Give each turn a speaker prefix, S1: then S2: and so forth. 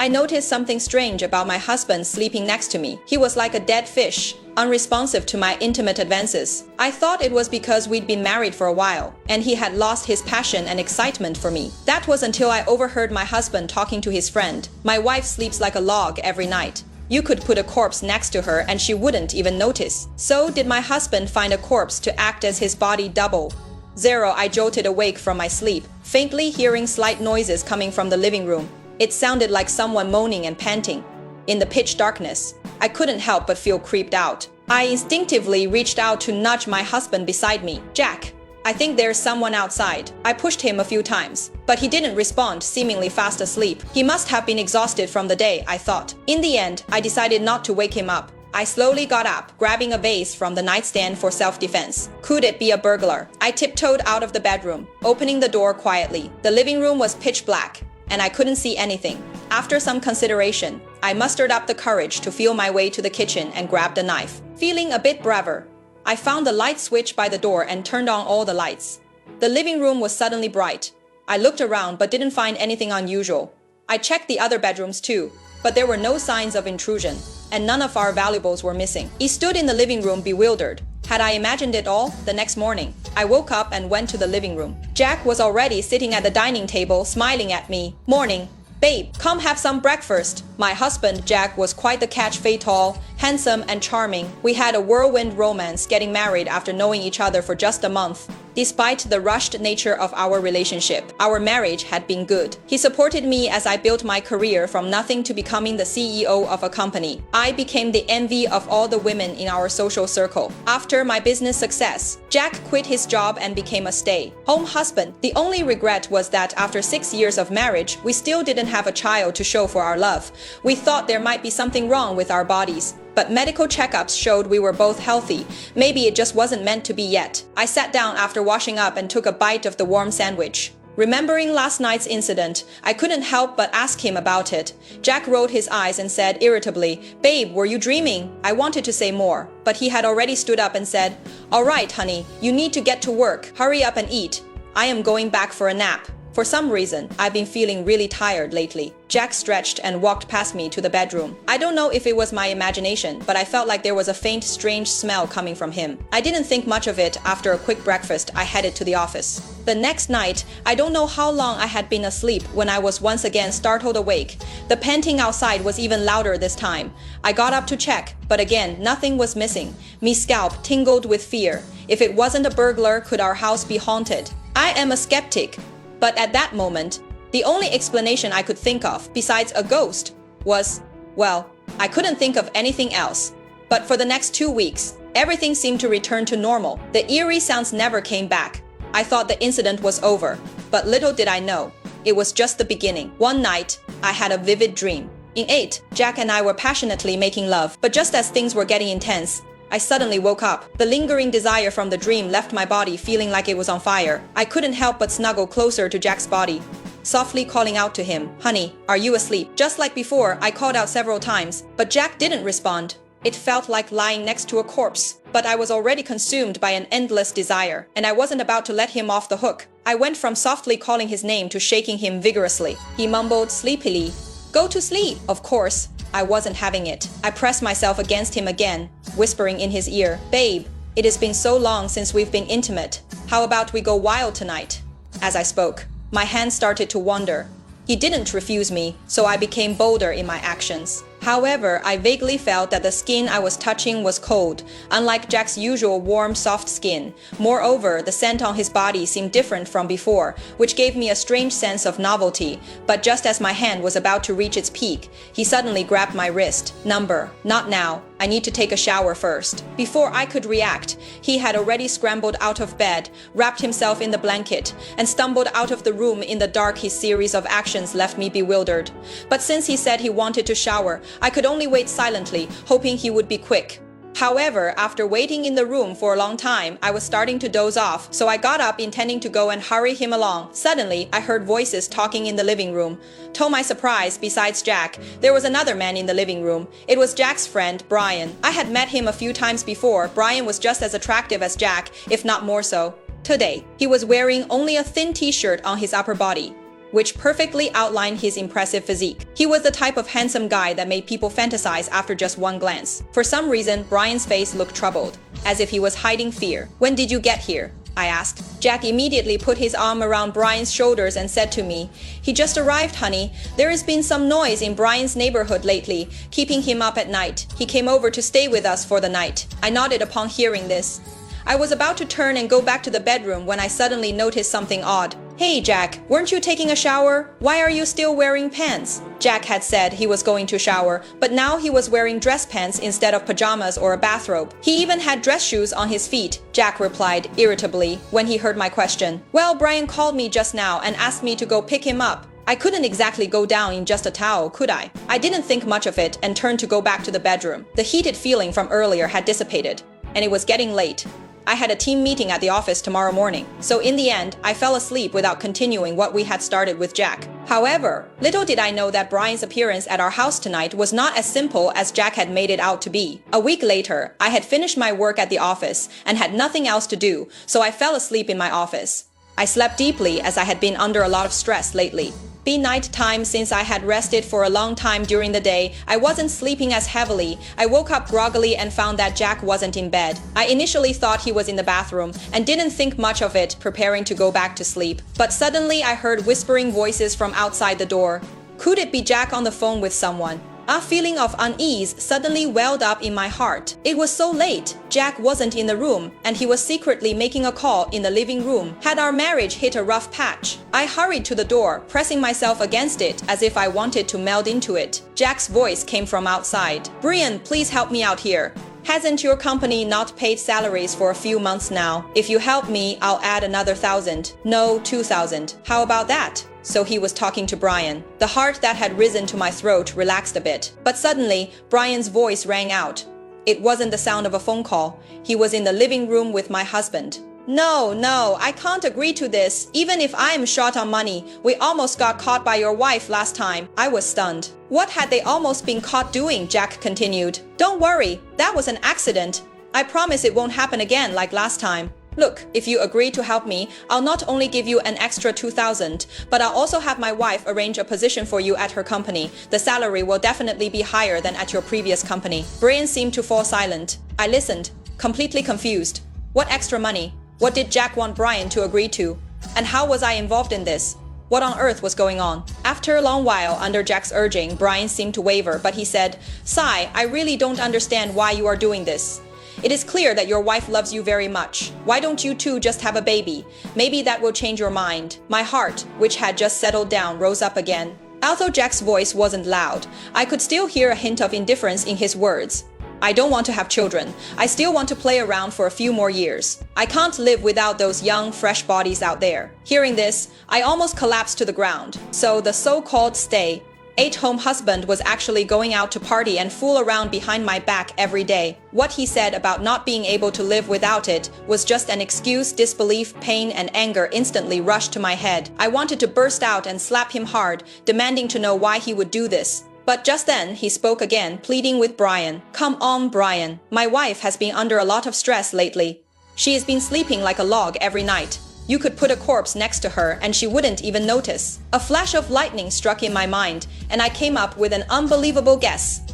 S1: I noticed something strange about my husband sleeping next to me. He was like a dead fish, unresponsive to my intimate advances. I thought it was because we'd been married for a while, and he had lost his passion and excitement for me. That was until I overheard my husband talking to his friend. My wife sleeps like a log every night. You could put a corpse next to her and she wouldn't even notice. So did my husband find a corpse to act as his body double? Zero. I jolted awake from my sleep, faintly hearing slight noises coming from the living room. It sounded like someone moaning and panting. In the pitch darkness, I couldn't help but feel creeped out. I instinctively reached out to nudge my husband beside me. Jack, I think there's someone outside. I pushed him a few times, but he didn't respond, seemingly fast asleep. He must have been exhausted from the day, I thought. In the end, I decided not to wake him up. I slowly got up, grabbing a vase from the nightstand for self-defense. Could it be a burglar? I tiptoed out of the bedroom, opening the door quietly. The living room was pitch black, and I couldn't see anything. After some consideration, I mustered up the courage to feel my way to the kitchen and grabbed a knife. Feeling a bit braver, I found the light switch by the door and turned on all the lights. The living room was suddenly bright. I looked around but didn't find anything unusual. I checked the other bedrooms too, but there were no signs of intrusion, and none of our valuables were missing. He stood in the living room bewildered. Had I imagined it all? The next morning, I woke up and went to the living room. Jack was already sitting at the dining table, smiling at me. Morning. Babe, come have some breakfast. My husband, Jack, was quite the catch fatal, handsome and charming. We had a whirlwind romance, getting married after knowing each other for just a month. Despite the rushed nature of our relationship, our marriage had been good. He supported me as I built my career from nothing to becoming the CEO of a company. I became the envy of all the women in our social circle. After my business success, Jack quit his job and became a stay-home husband. The only regret was that after 6 years of marriage, we still didn't have a child to show for our love. We thought there might be something wrong with our bodies, but medical checkups showed we were both healthy. Maybe it just wasn't meant to be yet. I sat down after washing up and took a bite of the warm sandwich. Remembering last night's incident, I couldn't help but ask him about it. Jack rolled his eyes and said irritably, "Babe, were you dreaming?" I wanted to say more, but he had already stood up and said, "All right, honey, you need to get to work. Hurry up and eat. I am going back for a nap." For some reason, I've been feeling really tired lately. Jack stretched and walked past me to the bedroom. I don't know if it was my imagination, but I felt like there was a faint, strange smell coming from him. I didn't think much of it. After a quick breakfast, I headed to the office. The next night, I don't know how long I had been asleep when I was once again startled awake. The panting outside was even louder this time. I got up to check, but again, nothing was missing. My scalp tingled with fear. If it wasn't a burglar, could our house be haunted? I am a skeptic. But at that moment, the only explanation I could think of, besides a ghost, was, well, I couldn't think of anything else. But for the next 2 weeks, everything seemed to return to normal. The eerie sounds never came back. I thought the incident was over, but little did I know, it was just the beginning. One night, I had a vivid dream. In it, Jack and I were passionately making love, but just as things were getting intense, I suddenly woke up. The lingering desire from the dream left my body feeling like it was on fire. I couldn't help but snuggle closer to Jack's body, softly calling out to him, "Honey, are you asleep?" Just like before, I called out several times, but Jack didn't respond. It felt like lying next to a corpse, but I was already consumed by an endless desire, and I wasn't about to let him off the hook. I went from softly calling his name to shaking him vigorously. He mumbled sleepily, "Go to sleep." Of course, I wasn't having it. I pressed myself against him again, whispering in his ear, "Babe, it has been so long since we've been intimate. How about we go wild tonight?" As I spoke, my hands started to wander. He didn't refuse me, so I became bolder in my actions. However, I vaguely felt that the skin I was touching was cold, unlike Jack's usual warm, soft skin. Moreover, the scent on his body seemed different from before, which gave me a strange sense of novelty. But just as my hand was about to reach its peak, he suddenly grabbed my wrist. "Number, not now. I need to take a shower first." Before I could react, he had already scrambled out of bed, wrapped himself in the blanket, and stumbled out of the room in the dark. His series of actions left me bewildered. But since he said he wanted to shower, I could only wait silently, hoping he would be quick. However, after waiting in the room for a long time, I was starting to doze off, so I got up intending to go and hurry him along. Suddenly, I heard voices talking in the living room. To my surprise, besides Jack, there was another man in the living room. It was Jack's friend, Brian. I had met him a few times before. Brian was just as attractive as Jack, if not more so. Today, he was wearing only a thin t-shirt on his upper body. which perfectly outlined his impressive physique. He was the type of handsome guy that made people fantasize after just one glance. For some reason, Brian's face looked troubled, as if he was hiding fear. "When did you get here?" I asked. Jack immediately put his arm around Brian's shoulders and said to me, "He just arrived, honey. There has been some noise in Brian's neighborhood lately, keeping him up at night. He came over to stay with us for the night." I nodded upon hearing this. I was about to turn and go back to the bedroom when I suddenly noticed something odd. "Hey, Jack, weren't you taking a shower? Why are you still wearing pants?" Jack had said he was going to shower, but now he was wearing dress pants instead of pajamas or a bathrobe. He even had dress shoes on his feet, Jack replied irritably when he heard my question. "Well, Brian called me just now and asked me to go pick him up. I couldn't exactly go down in just a towel, could I?" I didn't think much of it and turned to go back to the bedroom. The heated feeling from earlier had dissipated, and it was getting late. I had a team meeting at the office tomorrow morning, so in the end, I fell asleep without continuing what we had started with Jack. However, little did I know that Brian's appearance at our house tonight was not as simple as Jack had made it out to be. A week later, I had finished my work at the office and had nothing else to do, so I fell asleep in my office. I slept deeply as I had been under a lot of stress lately. Being night time since I had rested for a long time during the day, I wasn't sleeping as heavily. I woke up groggily and found that Jack wasn't in bed. I initially thought he was in the bathroom and didn't think much of it, preparing to go back to sleep. But suddenly I heard whispering voices from outside the door. Could it be Jack on the phone with someone? A feeling of unease suddenly welled up in my heart. It was so late. Jack wasn't in the room, and he was secretly making a call in the living room. Had our marriage hit a rough patch? I hurried to the door, pressing myself against it as if I wanted to meld into it. Jack's voice came from outside. "Brian, please help me out here. Hasn't your company not paid salaries for a few months now? If you help me, I'll add another 1,000. No, 2,000. How about that?" So he was talking to Brian. The heart that had risen to my throat relaxed a bit. But suddenly, Brian's voice rang out. It wasn't the sound of a phone call. He was in the living room with my husband. No, I can't agree to this. Even if I am short on money, we almost got caught by your wife last time." I was stunned. "What had they almost been caught doing?" Jack continued. "Don't worry, that was an accident. I promise it won't happen again like last time. Look, if you agree to help me, I'll not only give you an extra 2,000, but I'll also have my wife arrange a position for you at her company. The salary will definitely be higher than at your previous company." Brian seemed to fall silent. I listened, completely confused. What extra money? What did Jack want Brian to agree to? And how was I involved in this? What on earth was going on? After a long while, under Jack's urging, Brian seemed to waver, but he said, "Sai, I really don't understand why you are doing this. It is clear that your wife loves you very much. Why don't you two just have a baby? Maybe that will change your mind." My heart, which had just settled down, rose up again. Although Jack's voice wasn't loud, I could still hear a hint of indifference in his words. "I don't want to have children. I still want to play around for a few more years. I can't live without those young, fresh bodies out there." Hearing this, I almost collapsed to the ground. So the so-called stay-at-home husband was actually going out to party and fool around behind my back every day. What he said about not being able to live without it was just an excuse. Disbelief, pain, and anger instantly rushed to my head. I wanted to burst out and slap him hard, demanding to know why he would do this. But just then, he spoke again, pleading with Brian. "Come on, Brian. My wife has been under a lot of stress lately. She has been sleeping like a log every night. You could put a corpse next to her and she wouldn't even notice." A flash of lightning struck in my mind, and I came up with an unbelievable guess.